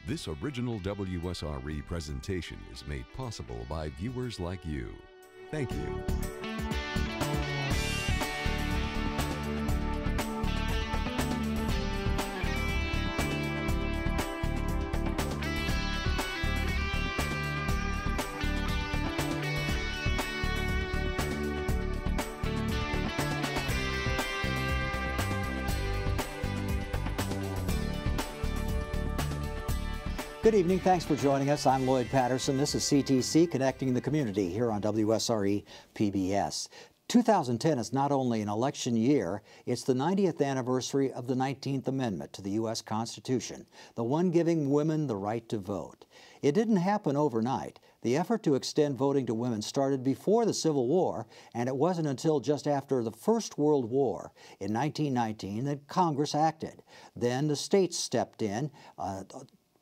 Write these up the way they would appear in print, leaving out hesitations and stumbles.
This original WSRE presentation is made possible by viewers like you. Thank you. Good evening. Thanks for joining us. I'm Lloyd Patterson. This is CTC, Connecting the Community, here on WSRE PBS. 2010 is not only an election year, it's the 90th anniversary of the 19th Amendment to the U.S. Constitution, the one giving women the right to vote. It didn't happen overnight. The effort to extend voting to women started before the Civil War, and it wasn't until just after the First World War in 1919 that Congress acted. Then the states stepped in,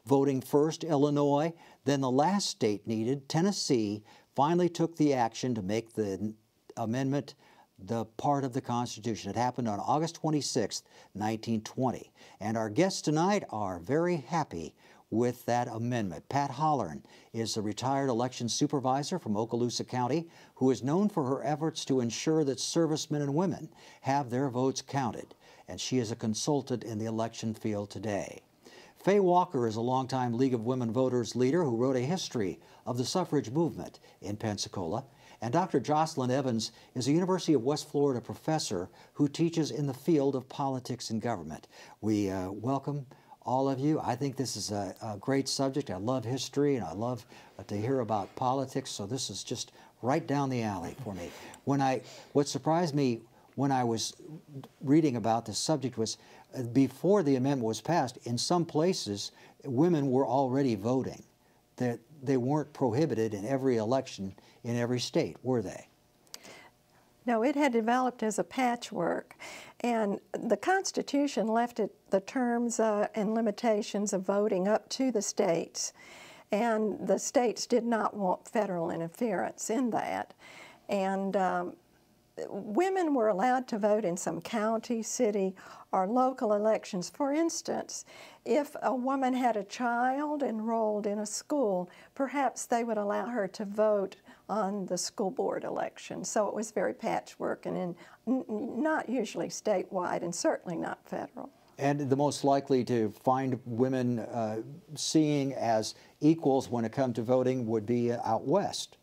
voting first, Illinois, then the last state needed, Tennessee, finally took the action to make the amendment the part of the Constitution. It happened on August 26, 1920. And our guests tonight are very happy with that amendment. Pat Hollern is the retired election supervisor from Okaloosa County who is known for her efforts to ensure that servicemen and women have their votes counted. And she is a consultant in the election field today. Faye Walker is a longtime League of Women Voters leader who wrote a history of the suffrage movement in Pensacola. And Dr. Jocelyn Evans is a University of West Florida professor who teaches in the field of politics and government. We welcome all of you. I think this is a great subject. I love history and I love to hear about politics, so this is just right down the alley for me. What surprised me when I was reading about this subject was before the amendment was passed, in some places, women were already voting. They weren't prohibited in every election in every state, were they? No, it had developed as a patchwork, and the Constitution left the terms and limitations of voting up to the states, and the states did not want federal interference in that. And women were allowed to vote in some county, city, or local elections. For instance, if a woman had a child enrolled in a school, perhaps they would allow her to vote on the school board election. So it was very patchwork and not usually statewide and certainly not federal. And the most likely to find women seeing as equals when it comes to voting would be out west.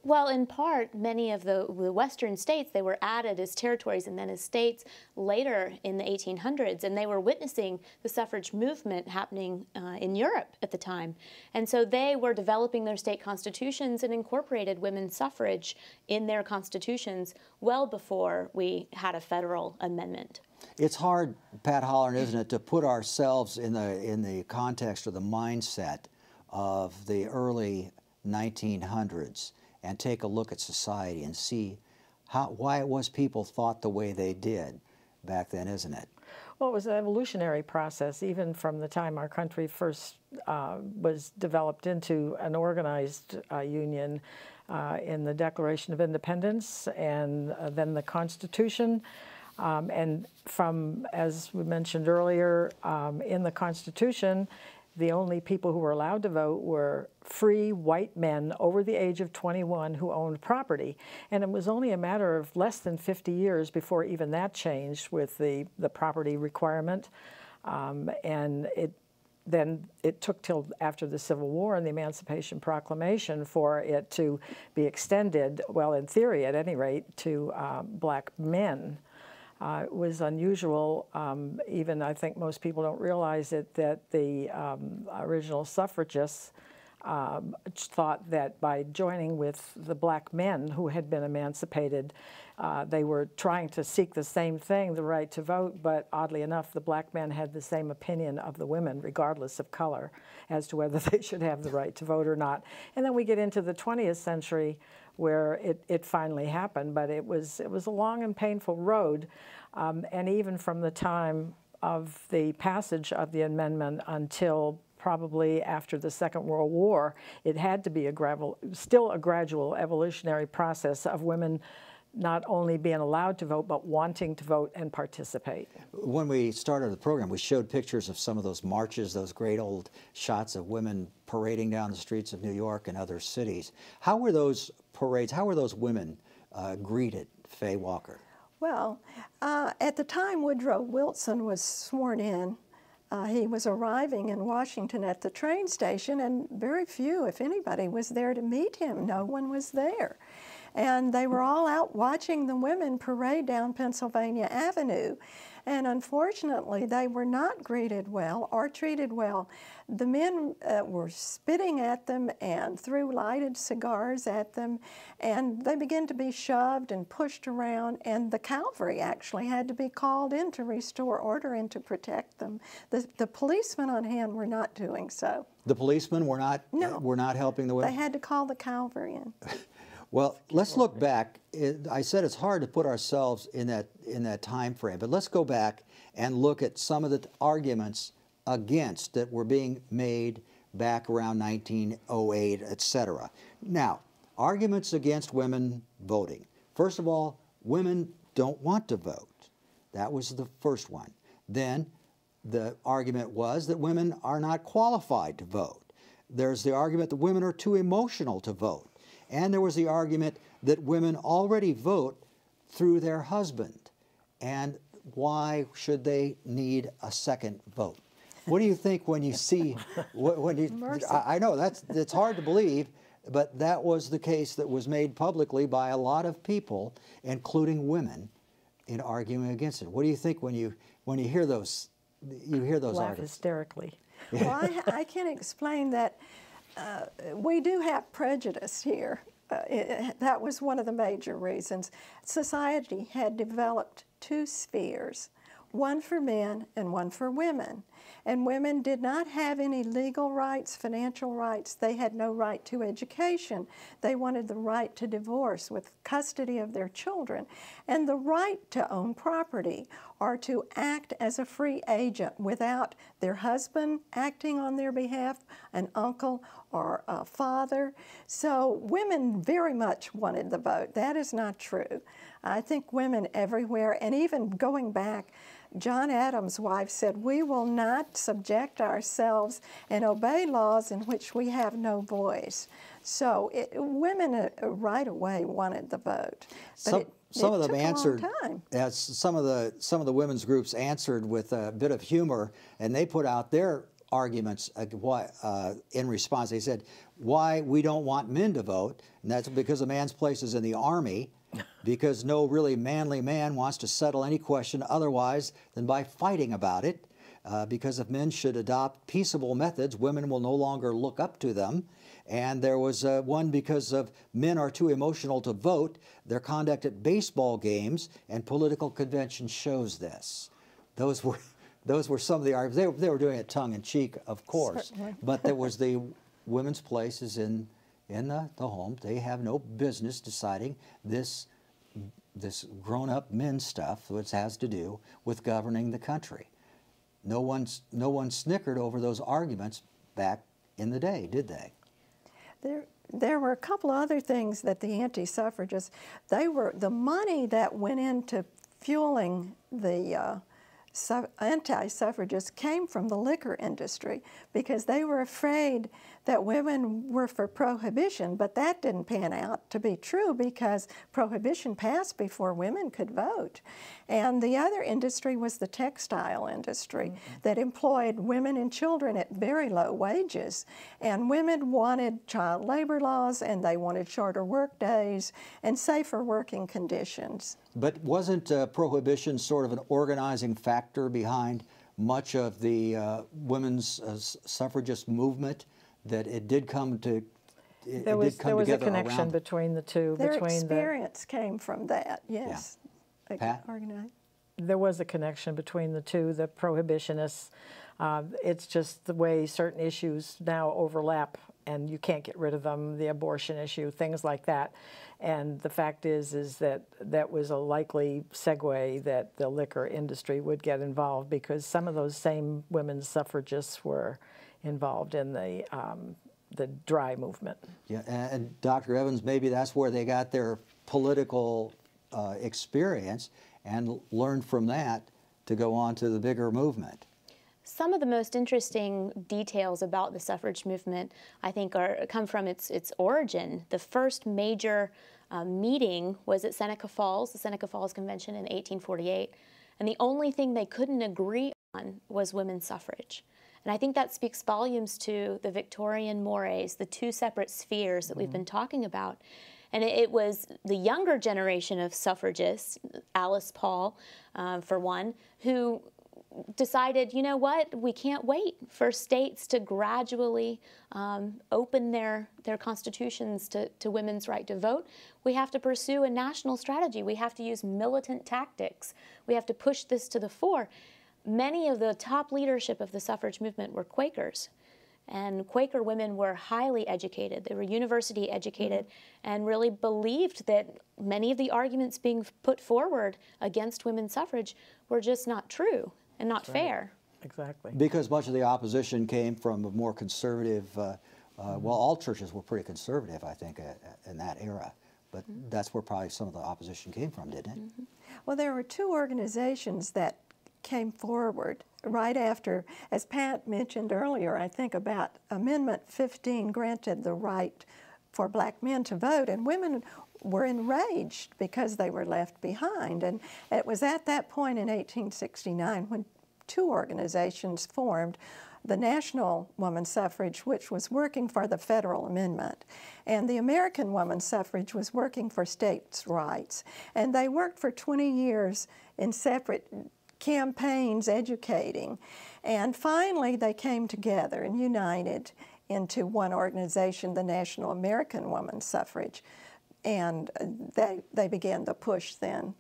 Well, in part, many of the western states, they were added as territories and then as states later in the 1800s, and they were witnessing the suffrage movement happening in Europe at the time. And so they were developing their state constitutions and incorporated women's suffrage in their constitutions well before we had a federal amendment. It's hard, Pat Hollern, isn't it, to put ourselves in the context or the mindset of the early 1900s and take a look at society and see why it was people thought the way they did back then, isn't it? Well, it was an evolutionary process, even from the time our country first was developed into an organized union in the Declaration of Independence and then the Constitution. And from, as we mentioned earlier, in the Constitution, the only people who were allowed to vote were free white men over the age of 21 who owned property. And it was only a matter of less than 50 years before even that changed with the property requirement. And then it took till after the Civil War and the Emancipation Proclamation for it to be extended, well, in theory at any rate, to black men. It was unusual, even I think most people don't realize it, that the original suffragists thought that by joining with the black men who had been emancipated, they were trying to seek the same thing, the right to vote, but oddly enough, the black men had the same opinion of the women, regardless of color, as to whether they should have the right to vote or not. And then we get into the 20th century, where it finally happened, but it was a long and painful road, and even from the time of the passage of the amendment until probably after the Second World War, it had to be still a gradual evolutionary process of women not only being allowed to vote, but wanting to vote and participate. When we started the program, we showed pictures of some of those marches, those great old shots of women parading down the streets of New York and other cities. How were those parades, how were those women greeted, Faye Walker? Well, at the time Woodrow Wilson was sworn in, he was arriving in Washington at the train station, and very few, if anybody, was there to meet him. No one was there. And they were all out watching the women parade down Pennsylvania Avenue. And unfortunately, they were not greeted well or treated well. The men were spitting at them and threw lighted cigars at them, and they began to be shoved and pushed around, and the cavalry actually had to be called in to restore order and to protect them. The policemen on hand were not doing so. The policemen were not, No. were not helping the women? They had to call the cavalry in. Well, let's look back. I said it's hard to put ourselves in that time frame, but let's go back and look at some of the arguments against that were being made back around 1908, etc. Now, arguments against women voting. First of all, women don't want to vote. That was the first one. Then the argument was that women are not qualified to vote. There's the argument that women are too emotional to vote. And there was the argument that women already vote through their husband. And why should they need a second vote? What do you think when you see, when you, I know it's hard to believe, but that was the case that was made publicly by a lot of people, including women, in arguing against it. What do you think when you hear those, Laugh arguments? hysterically. Well, I can explain that we do have prejudice here. That was one of the major reasons. Society had developed two spheres, one for men and one for women. And women did not have any legal rights, financial rights. They had no right to education. They wanted the right to divorce with custody of their children and the right to own property or to act as a free agent without their husband acting on their behalf, an uncle or a father. So women very much wanted the vote. That is not true. I think women everywhere, and even going back, John Adams' wife said, "We will not subject ourselves and obey laws in which we have no voice." So women right away wanted the vote. But some of them took answered, a long time. as some of the women's groups answered with a bit of humor, and they put out their arguments in response. They said, why we don't want men to vote, and that's because a man's place is in the Army, because no really manly man wants to settle any question otherwise than by fighting about it, because if men should adopt peaceable methods, women will no longer look up to them. And there was one because of men are too emotional to vote. Their conduct at baseball games and political convention shows this. Those were some of the arguments. They were doing it tongue-in-cheek, of course. Certainly. But there was the women's place is in the home. They have no business deciding this grown-up men stuff, which has to do with governing the country. No one snickered over those arguments back in the day, did they? There were a couple other things that the anti-suffragists, the money that went into fueling the anti-suffragists came from the liquor industry because they were afraid that women were for prohibition, but that didn't pan out to be true because prohibition passed before women could vote. And the other industry was the textile industry that employed women and children at very low wages. And women wanted child labor laws, and they wanted shorter work days and safer working conditions. But wasn't prohibition sort of an organizing factor behind much of the women's suffragist movement, that it did come to There was a connection around between the two. Their experience came from that, yes. Yeah. Pat? There was a connection between the two, the prohibitionists. It's just the way certain issues now overlap and you can't get rid of them, the abortion issue, things like that. And the fact is that that was a likely segue that the liquor industry would get involved because some of those same women's suffragists were involved in the dry movement. Yeah, and Dr. Evans, maybe that's where they got their political experience and learned from that to go on to the bigger movement. Some of the most interesting details about the suffrage movement, I think, come from its origin. The first major meeting was at Seneca Falls, the Seneca Falls Convention in 1848, and the only thing they couldn't agree on was women's suffrage. And I think that speaks volumes to the Victorian mores, the two separate spheres that we've been talking about. And it was the younger generation of suffragists, Alice Paul, for one, who decided, you know what, we can't wait for states to gradually open their constitutions to women's right to vote. We have to pursue a national strategy. We have to use militant tactics. We have to push this to the fore. Many of the top leadership of the suffrage movement were Quakers. And Quaker women were highly educated. They were university educated and really believed that many of the arguments being put forward against women's suffrage were just not true and not fair. Exactly. Because much of the opposition came from a more conservative, well, all churches were pretty conservative, I think, in that era. But that's where probably some of the opposition came from, didn't it? Well, there were two organizations that came forward right after, as Pat mentioned earlier, I think about Amendment 15 granted the right for black men to vote, and women were enraged because they were left behind. And it was at that point in 1869 when two organizations formed, the National Woman Suffrage, which was working for the federal amendment, and the American Woman Suffrage was working for states' rights. And they worked for 20 years in separate campaigns educating. And finally they came together and united into one organization, the National American Woman Suffrage. And they began the push then,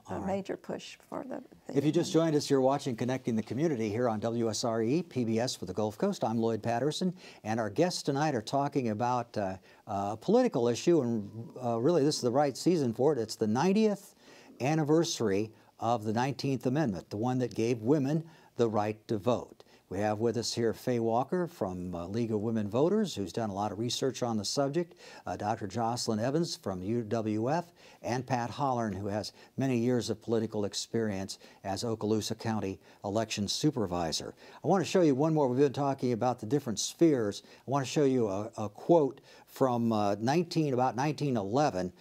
a major push for the If you just joined us, you're watching Connecting the Community here on WSRE, PBS for the Gulf Coast. I'm Lloyd Patterson, and our guests tonight are talking about a political issue, and really this is the right season for it. It's the 90th anniversary of the 19th Amendment, the one that gave women the right to vote. We have with us here Faye Walker from League of Women Voters, who's done a lot of research on the subject, Dr. Jocelyn Evans from UWF, and Pat Hollern, who has many years of political experience as Okaloosa County election supervisor. I want to show you one more. We've been talking about the different spheres. I want to show you a quote from about 1911,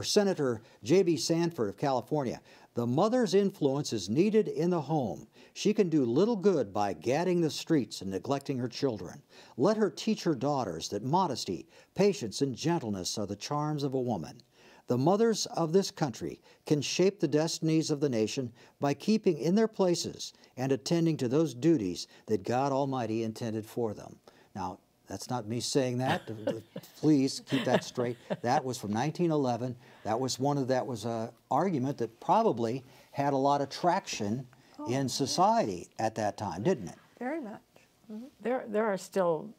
Senator J.B. Sanford of California. "The mother's influence is needed in the home. She can do little good by gadding the streets and neglecting her children. Let her teach her daughters that modesty, patience, and gentleness are the charms of a woman. The mothers of this country can shape the destinies of the nation by keeping in their places and attending to those duties that God Almighty intended for them." Now, that's not me saying that. Please keep that straight. That was from 1911. That was an argument that probably had a lot of traction in society at that time, didn't it? very much. There are still,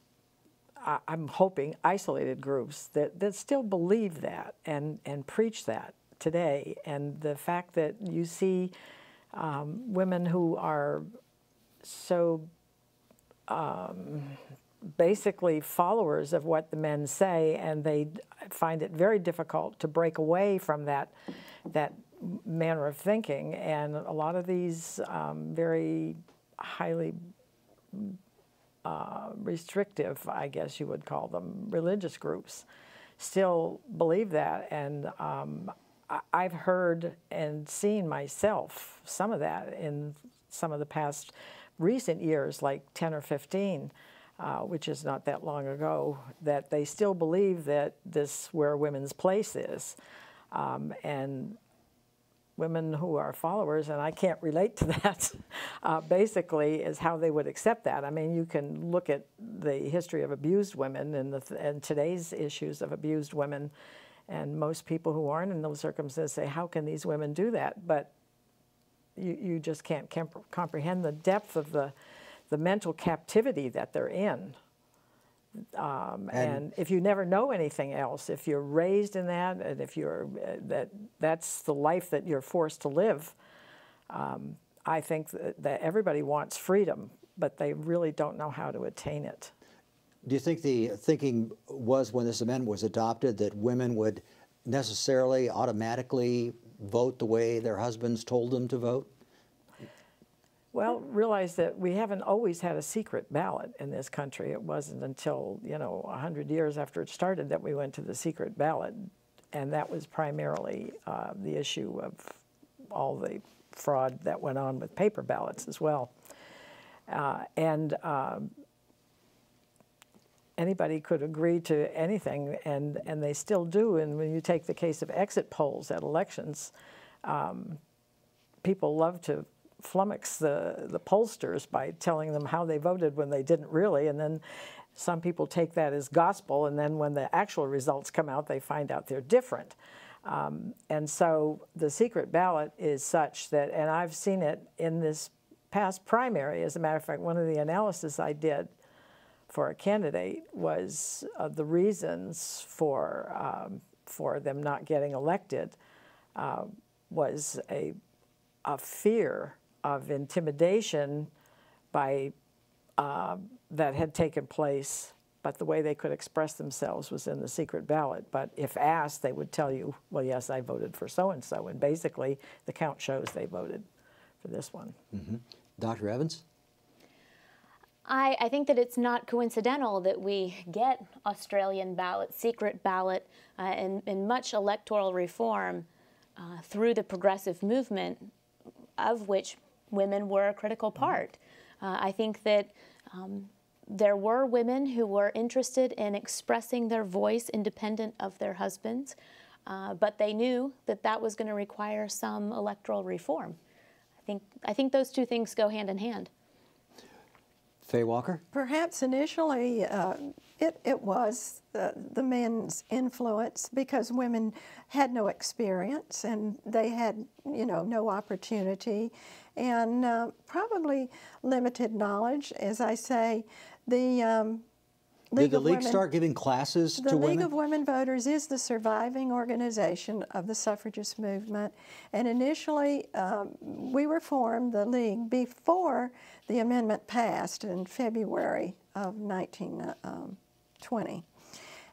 I'm hoping, isolated groups that still believe that and preach that today. And the fact that you see women who are so basically followers of what the men say, and they find it very difficult to break away from that manner of thinking. And a lot of these very highly restrictive, I guess you would call them, religious groups still believe that. And I've heard and seen myself some of that in some of the past recent years, like 10 or 15, which is not that long ago, that they still believe that this where women's place is. And women who are followers, and I can't relate to that, basically is how they would accept that. I mean, you can look at the history of abused women and today's issues of abused women, and most people who aren't in those circumstances say, how can these women do that? But you just can't comprehend the depth of the mental captivity that they're in. And if you never know anything else, if you're raised in that, and if you're that's the life that you're forced to live, I think that everybody wants freedom, but they really don't know how to attain it. Do you think the thinking was, when this amendment was adopted, that women would necessarily automatically vote the way their husbands told them to vote? Well, realize that we haven't always had a secret ballot in this country. It wasn't until, 100 years after it started that we went to the secret ballot. And that was primarily the issue of all the fraud that went on with paper ballots as well. Anybody could agree to anything, and they still do. And when you take the case of exit polls at elections, people love to flummox the pollsters by telling them how they voted when they didn't really, and then some people take that as gospel, and then when the actual results come out, they find out they're different. And so the secret ballot is such that, and I've seen it in this past primary, as a matter of fact, one of the analysis I did for a candidate was the reasons for them not getting elected was a fear of intimidation by that had taken place, but the way they could express themselves was in the secret ballot. But if asked, they would tell you, well, yes, I voted for so-and-so, and basically the count shows they voted for this one. Mm-hmm. Dr. Evans? I think that it's not coincidental that we get Australian ballot, secret ballot, and much electoral reform through the progressive movement, of which women were a critical part. I think that there were women who were interested in expressing their voice independent of their husbands, but they knew that that was going to require some electoral reform. I think those two things go hand in hand. Faye Walker? Perhaps initially it was the men's influence, because women had no experience and they had, no opportunity and probably limited knowledge. As I say, the Did the League start giving classes to women? The League of Women Voters is the surviving organization of the suffragist movement, and initially we were formed, the League, before the amendment passed in February of 1920.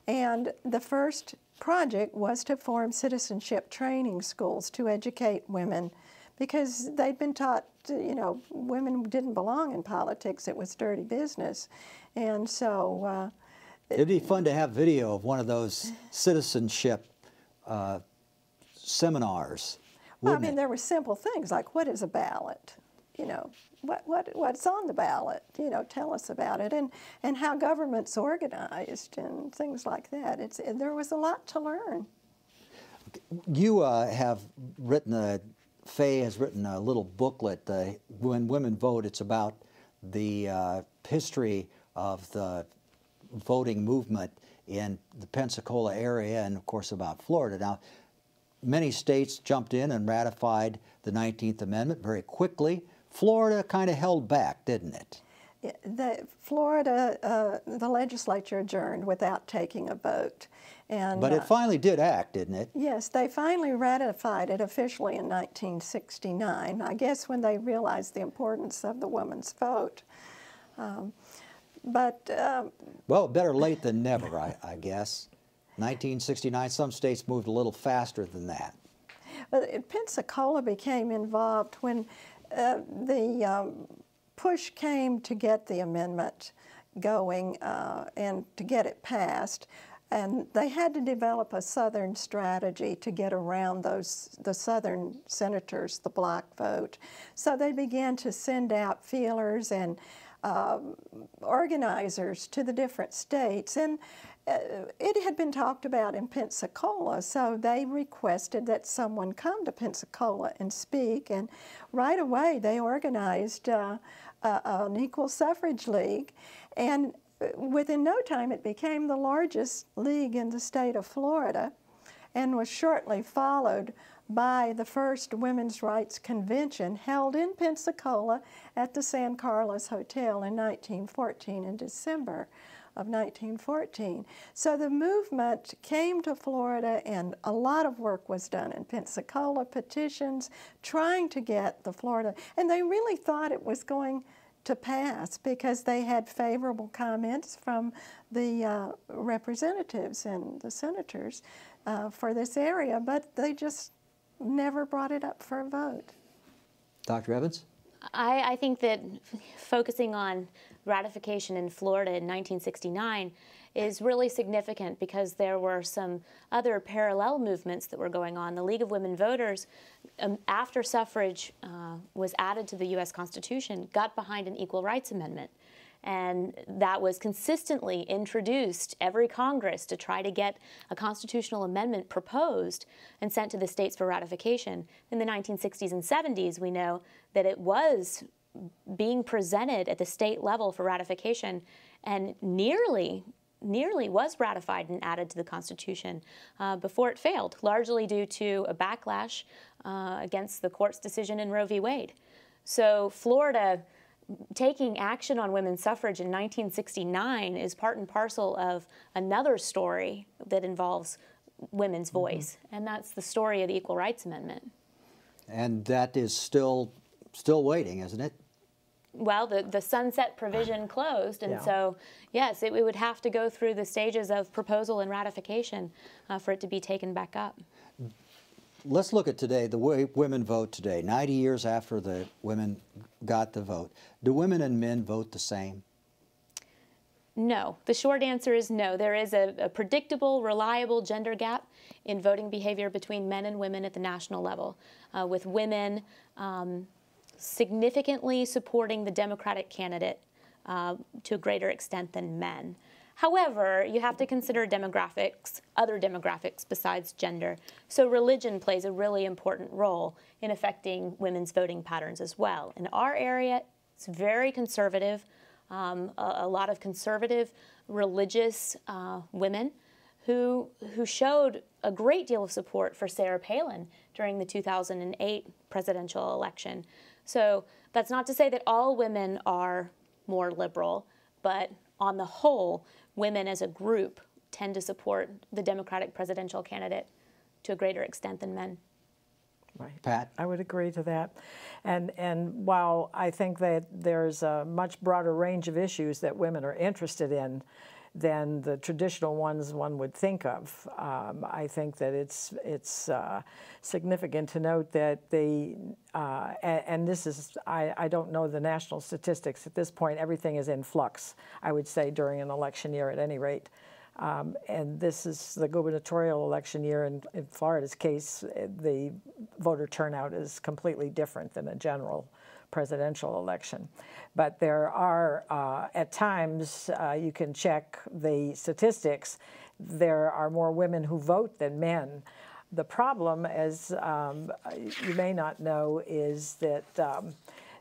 And the first project was to form citizenship training schools to educate women, because they'd been taught, women didn't belong in politics, it was dirty business. And so it'd be fun to have video of one of those citizenship seminars. Well, I mean, there were simple things like, what is a ballot? What's on the ballot? Tell us about it, and how government's organized and things like that. There was a lot to learn. You have written Faye has written a little booklet, When Women Vote. It's about the history of the voting movement in the Pensacola area and, of course, about Florida. Now, many states jumped in and ratified the 19th Amendment very quickly. Florida kind of held back, didn't it? Florida, the legislature adjourned without taking a vote. But it finally did act, didn't it? Yes, they finally ratified it officially in 1969, I guess when they realized the importance of the woman's vote. Well, better late than never, I guess. 1969, some states moved a little faster than that. But Pensacola became involved when the push came to get the amendment going and to get it passed. And they had to develop a Southern strategy to get around the Southern senators, the block vote. So they began to send out feelers and organizers to the different states. And it had been talked about in Pensacola, so they requested that someone come to Pensacola and speak. And right away they organized an equal suffrage league. And within no time, it became the largest league in the state of Florida, and was shortly followed by the first women's rights convention held in Pensacola at the San Carlos Hotel in 1914, in December of 1914. So the movement came to Florida, and a lot of work was done in Pensacola, petitions, trying to get the Florida, and they really thought it was going to pass because they had favorable comments from the representatives and the senators for this area, but they just never brought it up for a vote. Dr. Evans? I think that focusing on ratification in Florida in 1969 is really significant because there were some other parallel movements that were going on. The League of Women Voters, after suffrage was added to the U.S. Constitution, got behind an Equal Rights Amendment. And that was consistently introduced every Congress to try to get a constitutional amendment proposed and sent to the states for ratification. In the 1960s and 70s, we know that it was being presented at the state level for ratification and nearly was ratified and added to the Constitution before it failed, largely due to a backlash against the court's decision in Roe v. Wade. So Florida taking action on women's suffrage in 1969 is part and parcel of another story that involves women's voice, and that's the story of the Equal Rights Amendment. And that is still waiting, isn't it? Well, the sunset provision closed, and so, yes, it would have to go through the stages of proposal and ratification for it to be taken back up. Let's look at today, the way women vote today, 90 years after the women got the vote. Do women and men vote the same? No. The short answer is no. There is a predictable, reliable gender gap in voting behavior between men and women at the national level, with women significantly supporting the Democratic candidate to a greater extent than men. However, you have to consider demographics, other demographics besides gender. So religion plays a really important role in affecting women's voting patterns as well. In our area, it's very conservative. A lot of conservative religious women who showed a great deal of support for Sarah Palin during the 2008 presidential election. So that's not to say that all women are more liberal, but on the whole, women as a group tend to support the Democratic presidential candidate to a greater extent than men. Right. Pat? I would agree to that. And while I think that there's a much broader range of issues that women are interested in than the traditional ones one would think of, I think that it's significant to note that and this is, I don't know the national statistics at this point, everything is in flux, I would say, during an election year at any rate. And this is the gubernatorial election year. In Florida's case, the voter turnout is completely different than a general presidential election. But there are, at times, you can check the statistics, there are more women who vote than men. The problem, as you may not know, is that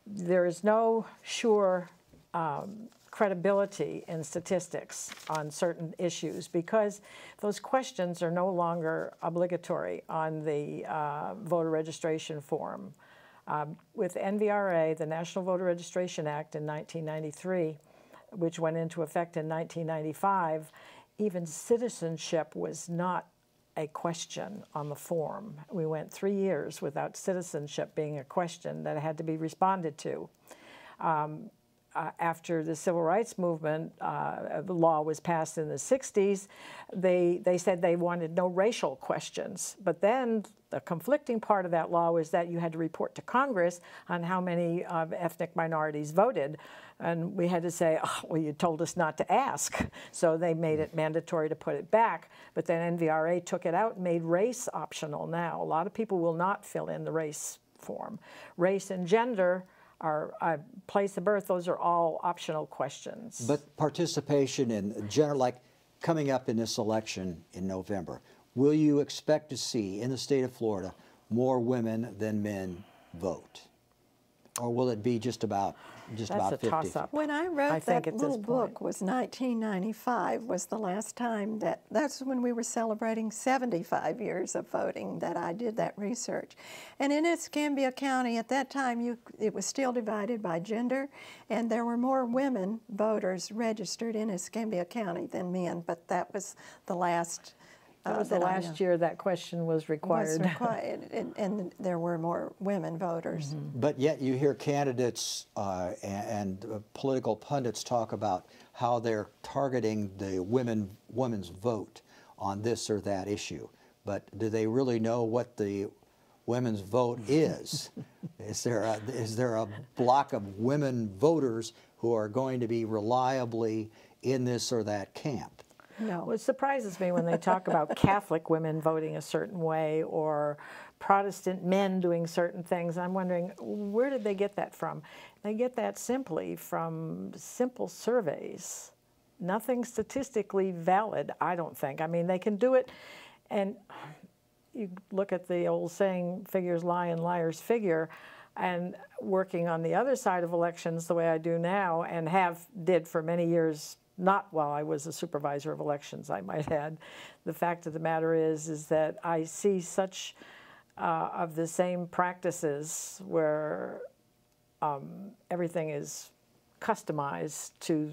there is no sure credibility in statistics on certain issues because those questions are no longer obligatory on the voter registration form. With NVRA, the National Voter Registration Act in 1993, which went into effect in 1995, even citizenship was not a question on the form. We went 3 years without citizenship being a question that had to be responded to. After the Civil Rights Movement, the law was passed in the 60s, they said they wanted no racial questions. But then the conflicting part of that law was that you had to report to Congress on how many ethnic minorities voted. And we had to say, oh, well, you told us not to ask. So they made it mandatory to put it back. But then NVRA took it out and made race optional now. A lot of people will not fill in the race form. Race and gender are place of birth, those are all optional questions. But participation in general, like coming up in this election in November, will you expect to see in the state of Florida more women than men vote? Or will it be just about 50? That's a toss-up. When I wrote that little book was 1995 was the last time that's when we were celebrating 75 years of voting that I did that research. And in Escambia County at that time it was still divided by gender, and there were more women voters registered in Escambia County than men, but that was the last That was the that I last know. year that question was required. Was required, and there were more women voters. But yet you hear candidates and political pundits talk about how they're targeting the women's vote on this or that issue. But do they really know what the women's vote is? Is there a block of women voters who are going to be reliably in this or that camp? No. Well, it surprises me when they talk about Catholic women voting a certain way or Protestant men doing certain things. I'm wondering, where did they get that from? They get that simply from simple surveys. Nothing statistically valid, I don't think. I mean, they can do it, and you look at the old saying, figures lie and liars figure, and working on the other side of elections the way I do now and did for many years, not while I was a supervisor of elections, I might add. The fact of the matter is that I see such of the same practices where everything is customized to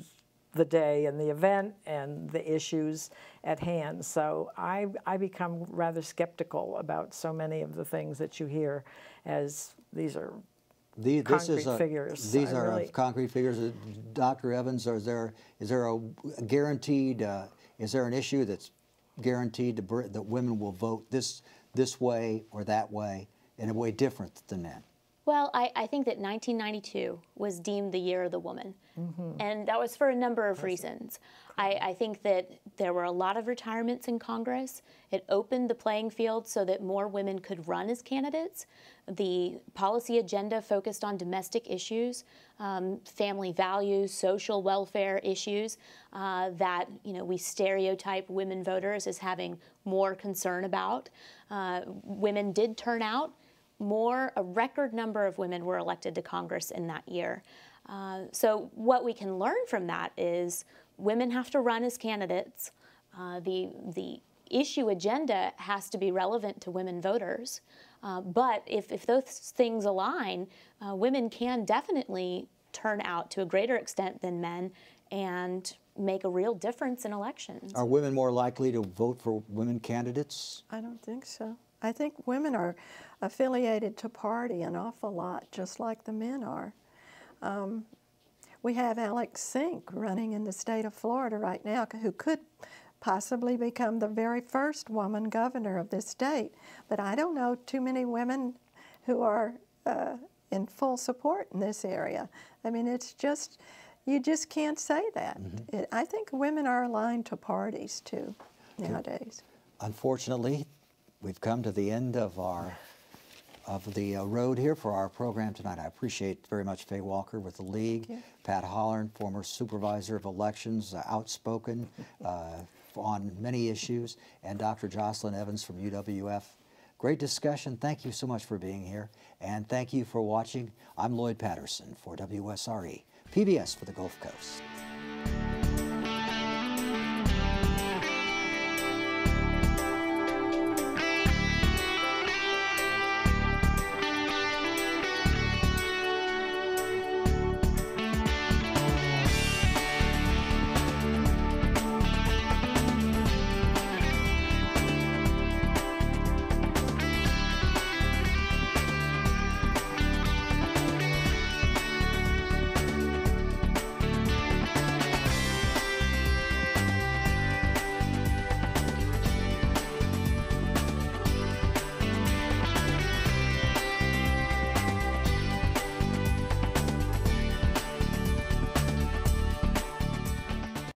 the day and the event and the issues at hand. So I become rather skeptical about so many of the things that you hear as these are concrete figures. These are concrete figures. Dr. Evans, is there a guaranteed, is there an issue that's guaranteed that women will vote this way or that way in a way different than men? Well, I think that 1992 was deemed the year of the woman, and that was for a number of reasons. I think that there were a lot of retirements in Congress. It opened the playing field so that more women could run as candidates. The policy agenda focused on domestic issues, family values, social welfare issues that we stereotype women voters as having more concern about. Women did turn out. A record number of women were elected to Congress in that year. So what we can learn from that is women have to run as candidates. The issue agenda has to be relevant to women voters. But if those things align, women can definitely turn out to a greater extent than men and make a real difference in elections. Are women more likely to vote for women candidates? I don't think so. I think women are affiliated to party an awful lot, just like the men are. We have Alex Sink running in the state of Florida right now, who could possibly become the very first woman governor of this state. But I don't know too many women who are in full support in this area. I mean, it's just, you just can't say that. I think women are aligned to parties too nowadays. Unfortunately, we've come to the end of the road here for our program tonight. I appreciate very much Faye Walker with the League, Pat Hollern, former supervisor of elections, outspoken on many issues, and Dr. Jocelyn Evans from UWF. Great discussion. Thank you so much for being here, and thank you for watching. I'm Lloyd Patterson for WSRE, PBS for the Gulf Coast.